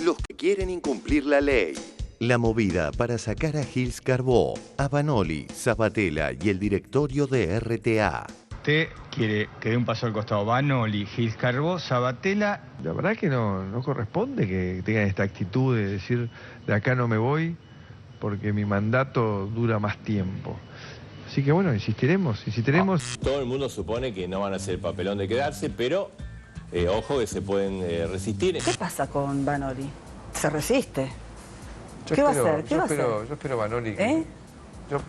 los que quieren incumplir la ley. La movida para sacar a Gils Carbó, a Vanoli, Sabatella y el directorio de RTA. Usted quiere que dé un paso al costado Vanoli, Gils Carbó, Sabatella. La verdad que no corresponde que tengan esta actitud de decir de acá no me voy porque mi mandato dura más tiempo. Así que bueno, insistiremos. Todo el mundo supone que no van a hacer el papelón de quedarse, pero ojo que se pueden resistir. ¿Qué pasa con Vanoli? ¿Se resiste? ¿Qué va a hacer? Yo espero Vanoli.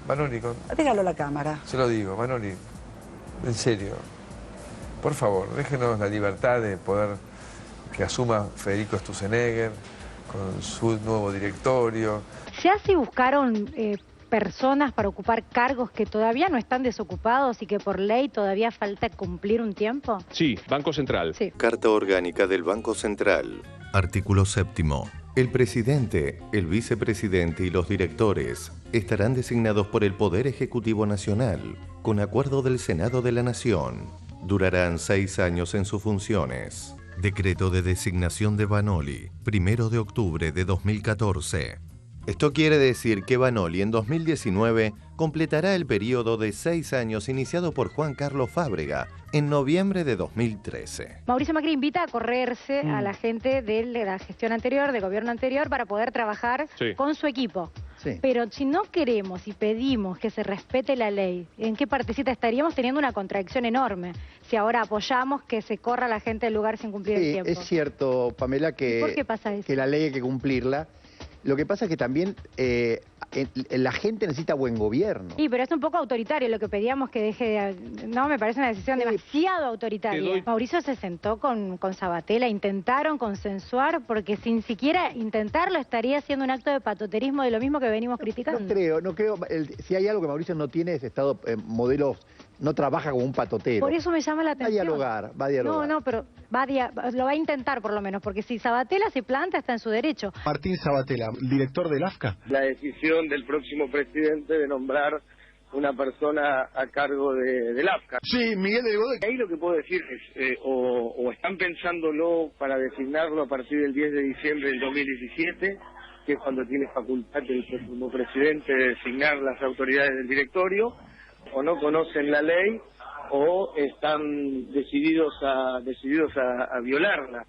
Vanoli dígalo a la cámara. Se lo digo, Vanoli, en serio. Por favor, déjenos la libertad de poder que asuma Federico Sturzenegger con su nuevo directorio. ¿Ya se buscaron personas para ocupar cargos que todavía no están desocupados y que por ley todavía falta cumplir un tiempo? Sí, Banco Central. Sí. Carta orgánica del Banco Central. Artículo 7º. El presidente, el vicepresidente y los directores estarán designados por el Poder Ejecutivo Nacional, con acuerdo del Senado de la Nación. Durarán 6 años en sus funciones. Decreto de designación de Vanoli, 1 de octubre de 2014. Esto quiere decir que Vanoli en 2019 completará el periodo de 6 años iniciado por Juan Carlos Fábrega en noviembre de 2013. Mauricio Macri invita a correrse a la gente de la gestión anterior, del gobierno anterior, para poder trabajar con su equipo. Sí. Pero si no queremos y pedimos que se respete la ley, ¿en qué partecita estaríamos teniendo una contradicción enorme? Si ahora apoyamos que se corra la gente del lugar sin cumplir el tiempo. Es cierto, Pamela, ¿Por qué pasa eso? que la ley hay que cumplirla. Lo que pasa es que también la gente necesita buen gobierno. Sí, pero es un poco autoritario lo que pedíamos que deje de... No, me parece una decisión demasiado autoritaria. Mauricio se sentó con Sabatella, intentaron consensuar, porque sin siquiera intentarlo estaría haciendo un acto de patoterismo de lo mismo que venimos criticando. No creo. Si hay algo que Mauricio no tiene es estado modelos, no trabaja como un patotero. Por eso me llama la atención. Va a dialogar. No, pero lo va a intentar por lo menos, porque si Sabatella se planta está en su derecho. Martín Sabatella, director del AFCA. La decisión del próximo presidente de nombrar una persona a cargo del AFCA. Sí, Miguel del Godoy. Ahí lo que puedo decir es, o están pensándolo para designarlo a partir del 10 de diciembre del 2017, que es cuando tiene facultad el próximo presidente de designar las autoridades del directorio, o no conocen la ley, o están decididos a violarla.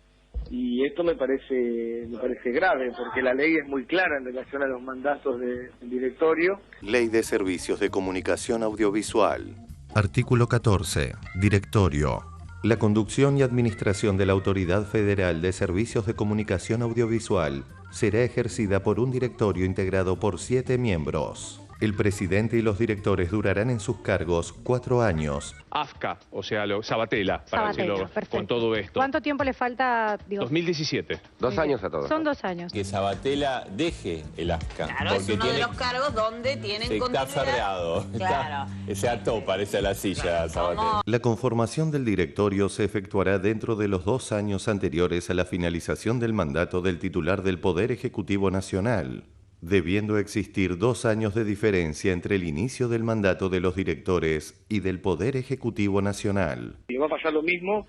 Y esto me parece grave, porque la ley es muy clara en relación a los mandatos del directorio. Ley de Servicios de Comunicación Audiovisual. Artículo 14. Directorio. La conducción y administración de la Autoridad Federal de Servicios de Comunicación Audiovisual será ejercida por un directorio integrado por 7 miembros. El presidente y los directores durarán en sus cargos 4 años. AFCA, o sea, Sabatella, para decirlo perfecto. con todo esto. ¿Cuánto tiempo le falta? 2017. 2 años a todos. Son 2 años. Que Sabatella deje el AFCA. Claro, porque es uno de los cargos donde tienen continuidad. Está ferreado. Claro. Se ató, parece a la silla, Sabatella. La conformación del directorio se efectuará dentro de los 2 años anteriores a la finalización del mandato del titular del Poder Ejecutivo Nacional, debiendo existir 2 años de diferencia entre el inicio del mandato de los directores y del Poder Ejecutivo Nacional. Y va a pasar lo mismo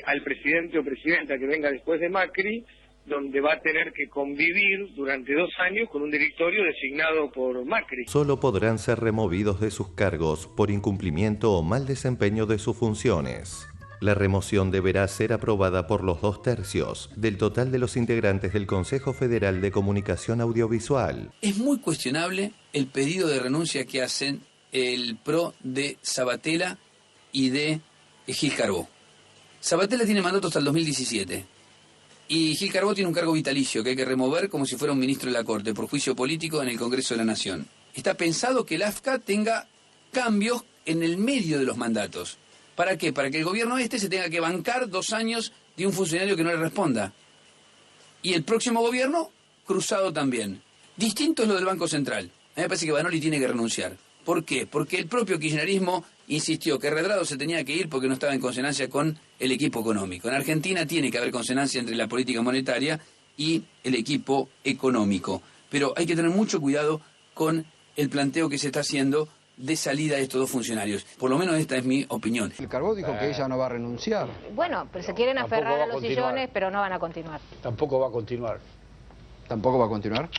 al presidente o presidenta que venga después de Macri, donde va a tener que convivir durante 2 años con un directorio designado por Macri. Solo podrán ser removidos de sus cargos por incumplimiento o mal desempeño de sus funciones. La remoción deberá ser aprobada por los 2/3 del total de los integrantes del Consejo Federal de Comunicación Audiovisual. Es muy cuestionable el pedido de renuncia que hacen el PRO de Sabatella y de Gils Carbó. Sabatella tiene mandato hasta el 2017 y Gils Carbó tiene un cargo vitalicio que hay que remover como si fuera un ministro de la Corte por juicio político en el Congreso de la Nación. Está pensado que el AFCA tenga cambios en el medio de los mandatos. ¿Para qué? Para que el gobierno se tenga que bancar 2 años de un funcionario que no le responda. Y el próximo gobierno, cruzado también. Distinto es lo del Banco Central. A mí me parece que Vanoli tiene que renunciar. ¿Por qué? Porque el propio kirchnerismo insistió que Redrado se tenía que ir porque no estaba en consonancia con el equipo económico. En Argentina tiene que haber consonancia entre la política monetaria y el equipo económico. Pero hay que tener mucho cuidado con el planteo que se está haciendo dé salida a estos dos funcionarios. Por lo menos esta es mi opinión. El Carbó dijo que ella no va a renunciar. Bueno, pero se quieren Tampoco aferrar va a a los continuar. sillones, pero no van a continuar. Tampoco va a continuar. ¿Tampoco va a continuar?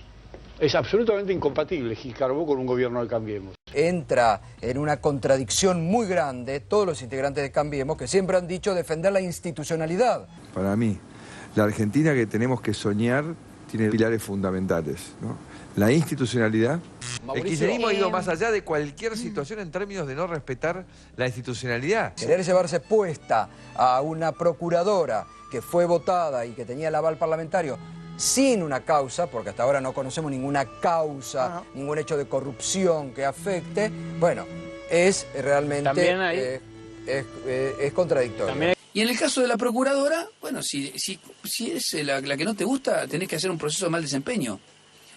Es absolutamente incompatible Gil Carbó con un gobierno de Cambiemos. Entra en una contradicción muy grande todos los integrantes de Cambiemos que siempre han dicho defender la institucionalidad. Para mí, la Argentina que tenemos que soñar tiene pilares fundamentales, ¿no? La institucionalidad. El kirchnerismo ha ido más allá de cualquier situación en términos de no respetar la institucionalidad. Querer llevarse puesta a una procuradora que fue votada y que tenía el aval parlamentario sin una causa, porque hasta ahora no conocemos ninguna causa, ningún hecho de corrupción que afecte, bueno, es realmente es contradictorio. Y en el caso de la procuradora, bueno, si es la que no te gusta, tenés que hacer un proceso de mal desempeño.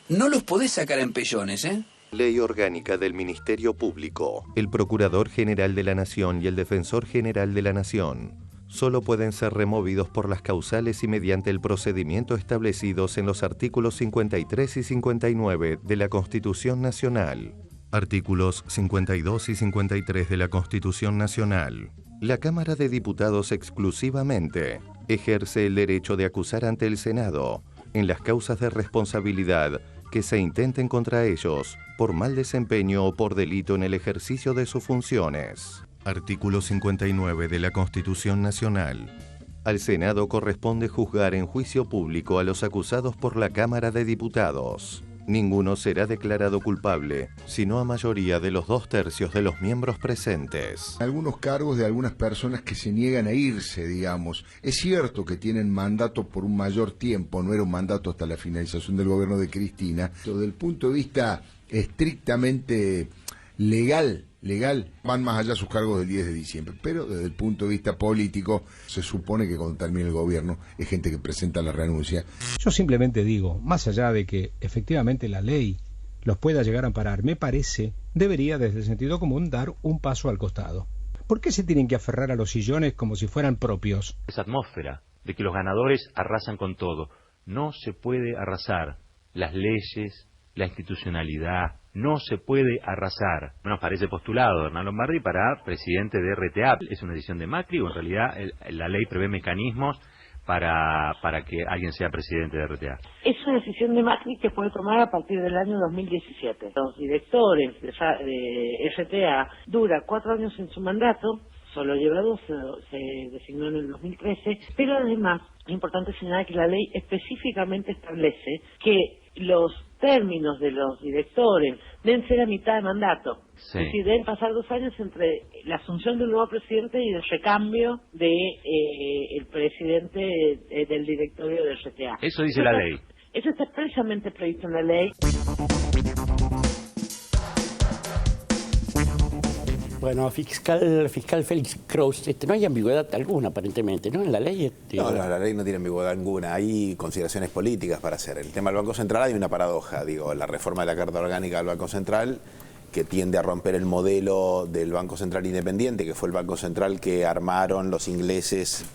No los podés sacar en pellones, ¿eh? Ley Orgánica del Ministerio Público. El Procurador General de la Nación y el Defensor General de la Nación solo pueden ser removidos por las causales y mediante el procedimiento establecidos en los artículos 53 y 59 de la Constitución Nacional. Artículos 52 y 53 de la Constitución Nacional. La Cámara de Diputados exclusivamente ejerce el derecho de acusar ante el Senado en las causas de responsabilidad que se intenten contra ellos por mal desempeño o por delito en el ejercicio de sus funciones. Artículo 59 de la Constitución Nacional. Al Senado corresponde juzgar en juicio público a los acusados por la Cámara de Diputados. Ninguno será declarado culpable, sino a mayoría de los 2/3 de los miembros presentes. Algunos cargos de algunas personas que se niegan a irse, digamos. Es cierto que tienen mandato por un mayor tiempo, no era un mandato hasta la finalización del gobierno de Cristina. Desde el punto de vista estrictamente legal, van más allá sus cargos del 10 de diciembre. Pero desde el punto de vista político, se supone que cuando termine el gobierno es gente que presenta la renuncia. Yo simplemente digo, más allá de que efectivamente la ley los pueda llegar a amparar, me parece, debería desde el sentido común dar un paso al costado. ¿Por qué se tienen que aferrar a los sillones como si fueran propios? Esa atmósfera de que los ganadores arrasan con todo. No se puede arrasar las leyes, la institucionalidad, no se puede arrasar. Nos parece postulado Hernán Lombardi para presidente de RTA. ¿Es una decisión de Macri o en realidad la ley prevé mecanismos para que alguien sea presidente de RTA? Es una decisión de Macri que fue tomada a partir del año 2017. Los directores de RTA dura 4 años en su mandato, solo lleva 2, se designó en el 2013, pero además es importante señalar que la ley específicamente establece que los términos de los directores deben ser a mitad de mandato. Sí. Es decir, deben pasar 2 años entre la asunción del nuevo presidente y el recambio de el presidente del directorio del RTA. Eso dice la ley. Eso está expresamente previsto en la ley. Bueno, fiscal Félix Kraus, no hay ambigüedad alguna aparentemente, ¿no? En la ley. No, la ley no tiene ambigüedad ninguna. Hay consideraciones políticas para hacer. El tema del Banco Central hay una paradoja. Digo, la reforma de la Carta Orgánica del Banco Central, que tiende a romper el modelo del Banco Central independiente, que fue el Banco Central que armaron los ingleses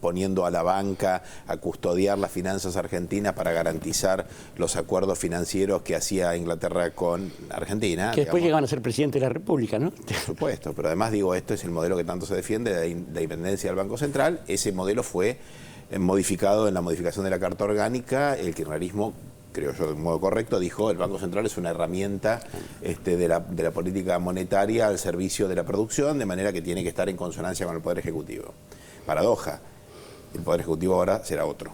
poniendo a la banca a custodiar las finanzas argentinas para garantizar los acuerdos financieros que hacía Inglaterra con Argentina. Que después llegaban a ser presidente de la República, ¿no? Por supuesto, pero además digo, esto es el modelo que tanto se defiende de la independencia del Banco Central. Ese modelo fue modificado en la modificación de la Carta Orgánica. El kirchnerismo, creo yo de un modo correcto, dijo el Banco Central es una herramienta de la política monetaria al servicio de la producción, de manera que tiene que estar en consonancia con el Poder Ejecutivo. Paradoja, el Poder Ejecutivo ahora será otro.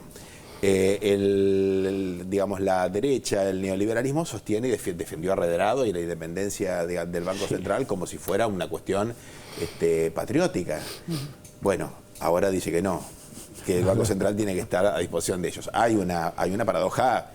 Digamos, la derecha, el neoliberalismo sostiene y defendió a Redrado y la independencia del Banco Central como si fuera una cuestión patriótica. Bueno, ahora dice que no, que el Banco Central tiene que estar a disposición de ellos. Hay una paradoja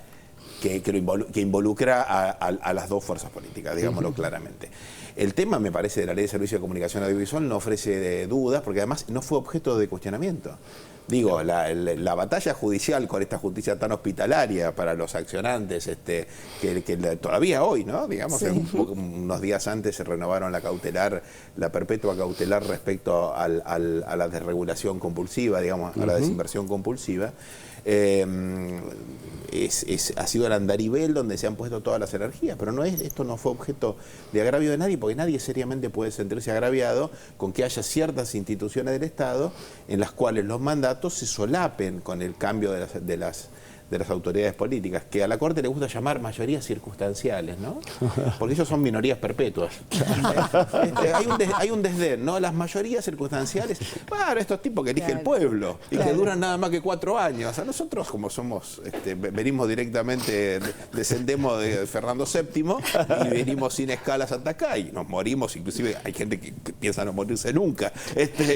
que involucra a las dos fuerzas políticas, digámoslo claramente. El tema, me parece, de la Ley de Servicio de Comunicación Audiovisual no ofrece dudas, porque además no fue objeto de cuestionamiento. Digo, la batalla judicial con esta justicia tan hospitalaria para los accionantes, que todavía hoy, ¿no? Digamos, sí. Unos días antes se renovaron la perpetua cautelar respecto a la desregulación compulsiva, digamos, a la desinversión compulsiva. ha sido el andarivel donde se han puesto todas las energías, pero esto no fue objeto de agravio de nadie, porque nadie seriamente puede sentirse agraviado con que haya ciertas instituciones del Estado en las cuales los mandatos se solapen con el cambio de las autoridades políticas, que a la Corte le gusta llamar mayorías circunstanciales, ¿no? Porque ellos son minorías perpetuas. Hay un desdén, ¿no? Las mayorías circunstanciales, claro, estos tipos que elige el pueblo y que duran nada más que 4 años. A nosotros, como somos, venimos directamente, descendemos de Fernando VII y venimos sin escalas hasta acá y nos morimos, inclusive hay gente que piensa no morirse nunca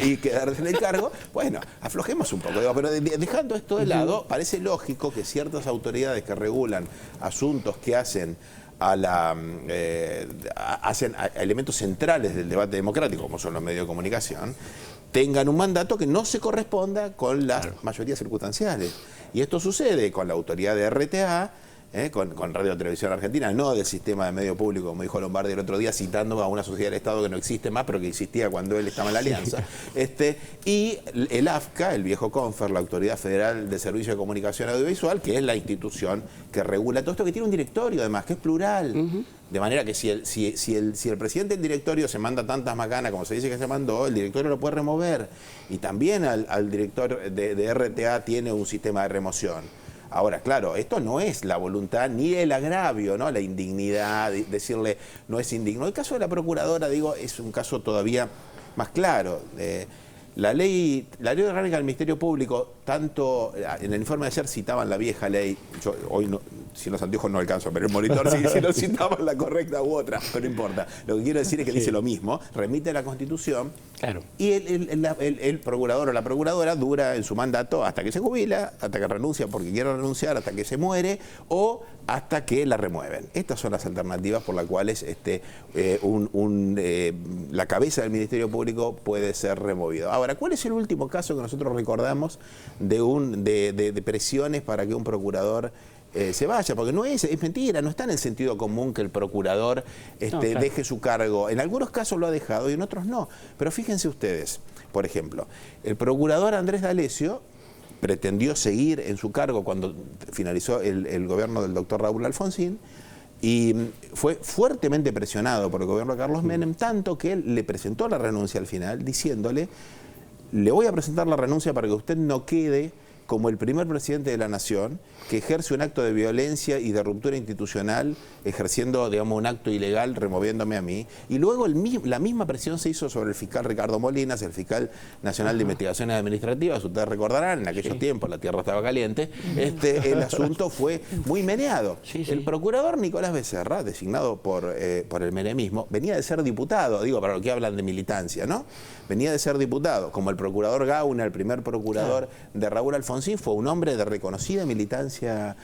y quedarse en el cargo. Bueno, aflojemos un poco, pero dejando esto de lado, parece lógico que ciertas autoridades que regulan asuntos que hacen a elementos centrales del debate democrático, como son los medios de comunicación, tengan un mandato que no se corresponda con las mayorías circunstanciales. Y esto sucede con la autoridad de RTA, con Radio Televisión Argentina, no del sistema de medio público, como dijo Lombardi el otro día, citando a una sociedad del Estado que no existe más, pero que existía cuando él estaba en la Alianza. Y el AFCA, el viejo CONFER, la Autoridad Federal de Servicio de Comunicación Audiovisual, que es la institución que regula todo esto, que tiene un directorio además, que es plural. De manera que si el presidente del directorio se manda tantas macanas como se dice que se mandó, el directorio lo puede remover. Y también al director de RTA tiene un sistema de remoción. Ahora, claro, esto no es la voluntad ni el agravio, ¿no? La indignidad, decirle no es indigno. El caso de la procuradora, digo, es un caso todavía más claro. La ley orgánica del Ministerio Público, tanto en el informe de ayer citaban la vieja ley, yo hoy no, si los anteojos no alcanzo, pero el monitor sí, si no citaban la correcta u otra, pero no importa. Lo que quiero decir es que dice lo mismo, remite a la Constitución, y el procurador o la procuradora dura en su mandato hasta que se jubila, hasta que renuncia porque quiere renunciar, hasta que se muere o hasta que la remueven. Estas son las alternativas por las cuales la cabeza del Ministerio Público puede ser removido. Ahora, ¿cuál es el último caso que nosotros recordamos de presiones para que un procurador se vaya? Porque no es mentira, no está en el sentido común que el procurador deje su cargo. En algunos casos lo ha dejado y en otros no. Pero fíjense ustedes, por ejemplo, el procurador Andrés D'Alessio pretendió seguir en su cargo cuando finalizó el gobierno del doctor Raúl Alfonsín y fue fuertemente presionado por el gobierno de Carlos Menem, tanto que él le presentó la renuncia al final diciéndole: le voy a presentar la renuncia para que usted no quede como el primer presidente de la nación que ejerce un acto de violencia y de ruptura institucional, ejerciendo, digamos, un acto ilegal, removiéndome a mí. Y luego la misma presión se hizo sobre el fiscal Ricardo Molinas, el fiscal nacional de investigaciones administrativas. Ustedes recordarán, en aquellos tiempos la tierra estaba caliente, el asunto fue muy meneado. El procurador Nicolás Becerra, designado por el menemismo, venía de ser diputado, digo, para lo que hablan de militancia, ¿no? Venía de ser diputado, como el procurador Gauna, el primer procurador de Raúl Alfonsín, fue un hombre de reconocida militancia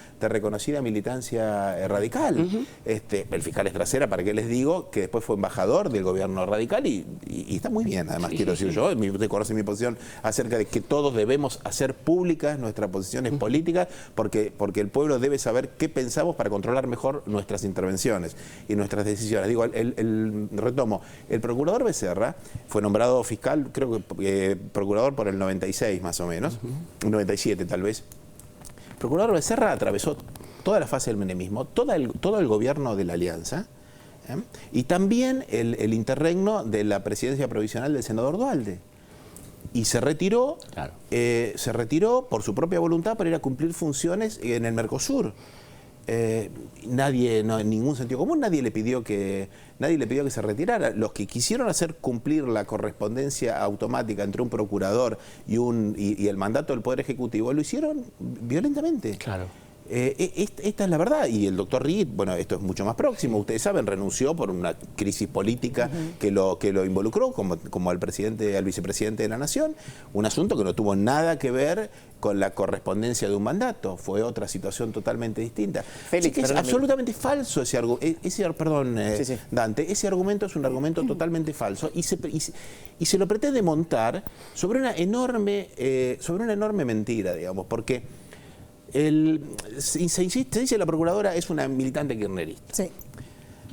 radical. El fiscal Estracera, ¿para qué les digo? Que después fue embajador del gobierno radical y está muy bien, además quiero decir yo, usted conoce mi posición acerca de que todos debemos hacer públicas nuestras posiciones políticas porque el pueblo debe saber qué pensamos para controlar mejor nuestras intervenciones y nuestras decisiones. Digo, retomo, el procurador Becerra fue nombrado fiscal, creo que procurador por el 96 más o menos, 97 tal vez. El procurador Becerra atravesó toda la fase del menemismo, todo el gobierno de la Alianza, y también el interregno de la presidencia provisional del senador Duhalde. Y se retiró por su propia voluntad para ir a cumplir funciones en el Mercosur. En ningún sentido común, nadie le pidió que se retirara. Los que quisieron hacer cumplir la correspondencia automática entre un procurador y el mandato del Poder Ejecutivo lo hicieron violentamente. Esta es la verdad. Y el doctor Reed, bueno, esto es mucho más próximo, ustedes saben, renunció por una crisis política que lo involucró como al vicepresidente de la Nación, un asunto que no tuvo nada que ver con la correspondencia de un mandato, fue otra situación totalmente distinta. Félix, así que es absolutamente falso ese argumento, Dante, ese argumento es un argumento totalmente falso y se lo pretende montar sobre una enorme mentira, digamos, porque se dice la procuradora es una militante kirchnerista.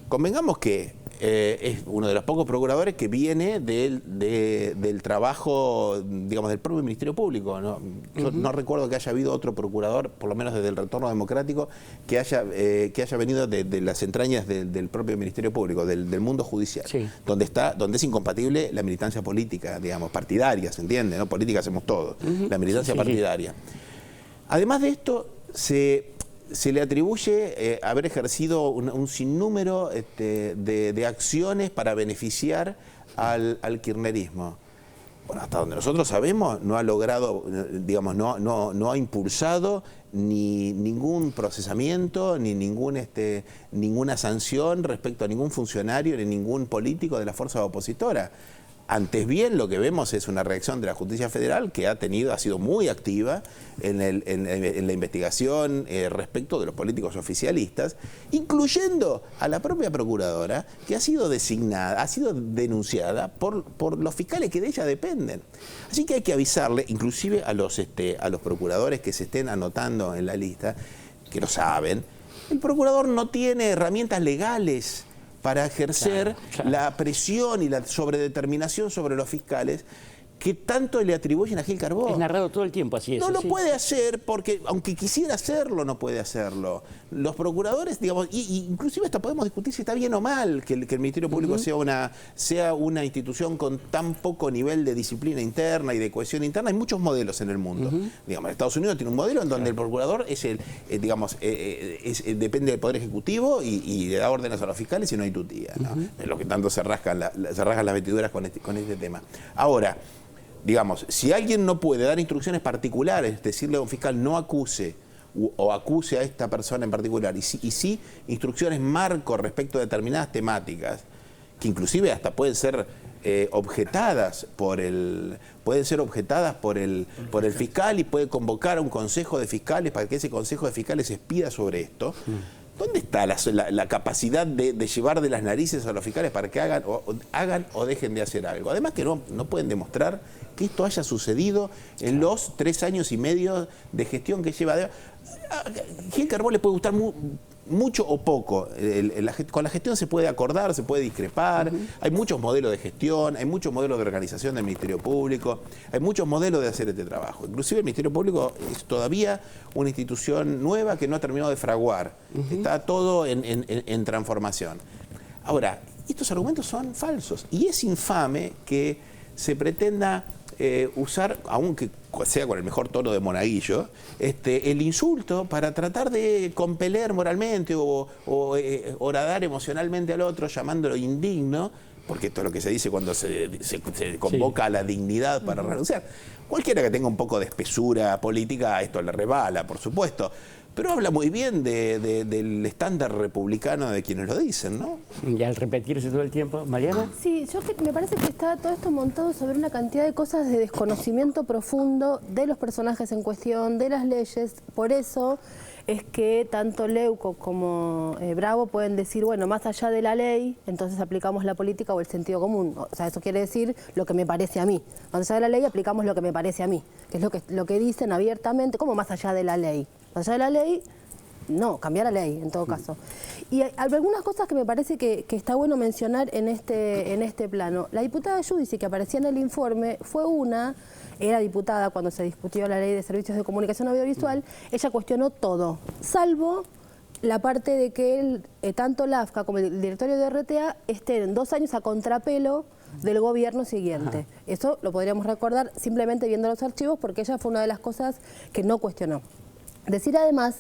Convengamos que es uno de los pocos procuradores que viene del trabajo, digamos, del propio Ministerio Público, ¿no? Yo no recuerdo que haya habido otro procurador, por lo menos desde el retorno democrático, que haya venido de las entrañas del propio Ministerio Público, del mundo judicial, donde es incompatible la militancia política, digamos, partidaria, ¿se entiende? ¿No? Política hacemos todos, la militancia partidaria. Además de esto, se le atribuye haber ejercido un sinnúmero de acciones para beneficiar al kirchnerismo. Bueno, hasta donde nosotros sabemos, no ha logrado, digamos, no ha impulsado ni ningún procesamiento, ni ninguna sanción respecto a ningún funcionario, ni ningún político de la fuerza opositora. Antes bien, lo que vemos es una reacción de la Justicia Federal que ha sido muy activa en la investigación respecto de los políticos oficialistas, incluyendo a la propia Procuradora, que ha sido denunciada por los fiscales que de ella dependen. Así que hay que avisarle, inclusive a los procuradores que se estén anotando en la lista, que lo saben, el procurador no tiene herramientas legales para ejercer la presión y la sobredeterminación sobre los fiscales que tanto le atribuyen a Gil Carbó. Es narrado todo el tiempo así. No lo puede hacer porque, aunque quisiera hacerlo, no puede hacerlo. Los procuradores, digamos, inclusive hasta podemos discutir si está bien o mal que el Ministerio Público sea una institución con tan poco nivel de disciplina interna y de cohesión interna. Hay muchos modelos en el mundo. Digamos, Estados Unidos tiene un modelo en donde el procurador es depende del Poder Ejecutivo y le da órdenes a los fiscales y no hay tutía, ¿no? Es lo que tanto se rascan las vestiduras con este tema. Ahora, digamos, si alguien no puede dar instrucciones particulares, decirle a un fiscal no acuse o acuse a esta persona en particular, y sí instrucciones marco respecto a determinadas temáticas, que inclusive hasta pueden ser objetadas por el fiscal y puede convocar a un consejo de fiscales para que ese consejo de fiscales expida sobre esto. ¿Dónde está la capacidad de llevar de las narices a los fiscales para que hagan o dejen de hacer algo? Además que no pueden demostrar que esto haya sucedido en los 3 años y medio de gestión que lleva. Gil Carbó le puede gustar mucho o poco. Con la gestión se puede acordar, se puede discrepar. Hay muchos modelos de gestión, hay muchos modelos de organización del Ministerio Público, hay muchos modelos de hacer este trabajo. Inclusive el Ministerio Público es todavía una institución nueva que no ha terminado de fraguar. Está todo en transformación. Ahora, estos argumentos son falsos y es infame que se pretenda usar, aunque sea con el mejor tono de monaguillo, el insulto para tratar de compeler moralmente o horadar emocionalmente al otro, llamándolo indigno, porque esto es lo que se dice cuando se convoca a la dignidad para renunciar. Cualquiera que tenga un poco de espesura política, a esto le rebala, por supuesto. Pero habla muy bien del estándar republicano de quienes lo dicen, ¿no? Y al repetirse todo el tiempo, ¿Mariana? Sí, me parece que está todo esto montado sobre una cantidad de cosas de desconocimiento profundo de los personajes en cuestión, de las leyes. Por eso es que tanto Leuco como Bravo pueden decir, bueno, más allá de la ley, entonces aplicamos la política o el sentido común. O sea, eso quiere decir lo que me parece a mí. Más allá de la ley aplicamos lo que me parece a mí, que es lo que dicen abiertamente, como más allá de la ley. Más allá de la ley, no, cambiar la ley en todo caso. Y hay algunas cosas que me parece que está bueno mencionar en este plano. La diputada Giudici, que aparecía en el informe, era diputada cuando se discutió la ley de servicios de comunicación audiovisual. Ella cuestionó todo, salvo la parte de que tanto la AFCA como el directorio de RTA estén 2 años a contrapelo del gobierno siguiente. Eso lo podríamos recordar simplemente viendo los archivos, porque ella fue una de las cosas que no cuestionó. Decir además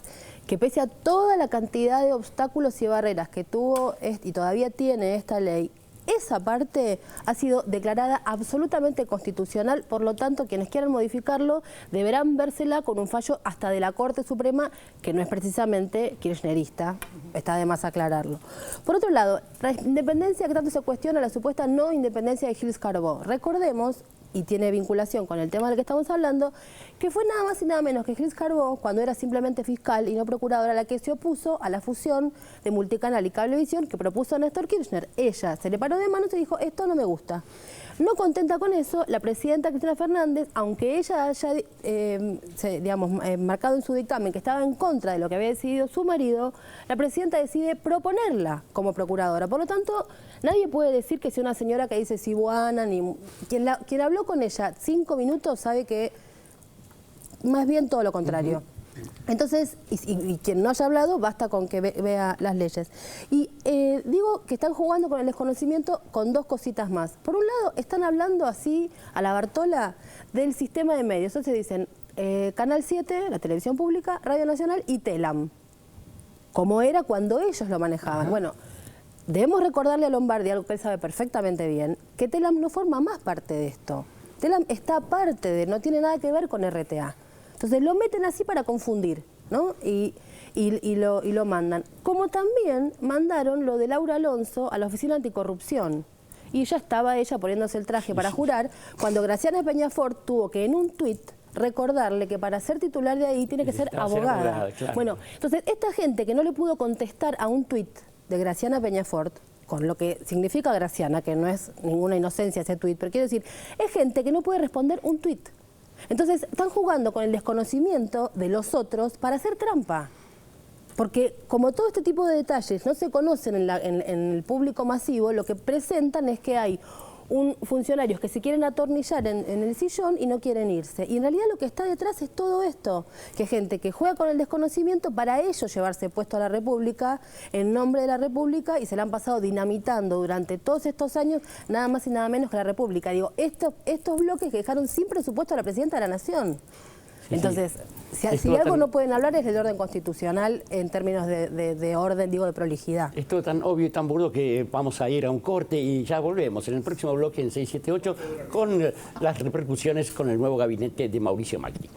que pese a toda la cantidad de obstáculos y barreras que tuvo y todavía tiene esta ley, esa parte ha sido declarada absolutamente constitucional, por lo tanto quienes quieran modificarlo deberán vérsela con un fallo hasta de la Corte Suprema, que no es precisamente kirchnerista, está de más aclararlo. Por otro lado, la independencia que tanto se cuestiona, la supuesta no independencia de Gil Carbó. Recordemos y tiene vinculación con el tema del que estamos hablando, que fue nada más y nada menos que Gilles Carbó, cuando era simplemente fiscal y no procuradora, la que se opuso a la fusión de Multicanal y Cablevisión que propuso Néstor Kirchner. Ella se le paró de manos y dijo, esto no me gusta. No contenta con eso, la presidenta Cristina Fernández, aunque ella haya marcado en su dictamen que estaba en contra de lo que había decidido su marido, la presidenta decide proponerla como procuradora. Por lo tanto, nadie puede decir que sea una señora que dice Sibuana, ni quien habló con ella 5 minutos sabe que más bien todo lo contrario. Entonces, y quien no haya hablado, basta con que vea las leyes. Y digo que están jugando con el desconocimiento con 2 cositas más. Por un lado, están hablando así, a la Bartola, del sistema de medios. Entonces dicen, Canal 7, la televisión pública, Radio Nacional y Telam. Como era cuando ellos lo manejaban. Bueno, debemos recordarle a Lombardi, algo que él sabe perfectamente bien, que Telam no forma más parte de esto. Telam está aparte no tiene nada que ver con RTA. Entonces lo meten así para confundir, ¿no? Y lo mandan. Como también mandaron lo de Laura Alonso a la Oficina Anticorrupción. Y ya estaba ella poniéndose el traje para jurar, cuando Graciana Peñafort tuvo que en un tuit recordarle que para ser titular de ahí tiene que ser abogada. Claro. Bueno, entonces esta gente que no le pudo contestar a un tuit de Graciana Peñafort, con lo que significa Graciana, que no es ninguna inocencia ese tuit, pero quiero decir, es gente que no puede responder un tuit. Entonces están jugando con el desconocimiento de los otros para hacer trampa. Porque como todo este tipo de detalles no se conocen en el público masivo, lo que presentan es que hay funcionarios que se quieren atornillar en el sillón y no quieren irse. Y en realidad lo que está detrás es todo esto, que gente que juega con el desconocimiento para ellos llevarse puesto a la República, en nombre de la República, y se la han pasado dinamitando durante todos estos años, nada más y nada menos que la República. Digo, estos bloques que dejaron sin presupuesto a la Presidenta de la Nación. Entonces, si algo no pueden hablar es del orden constitucional en términos de orden, digo, de prolijidad. Es todo tan obvio y tan burdo que vamos a ir a un corte y ya volvemos en el próximo bloque en 678 con las repercusiones con el nuevo gabinete de Mauricio Macri.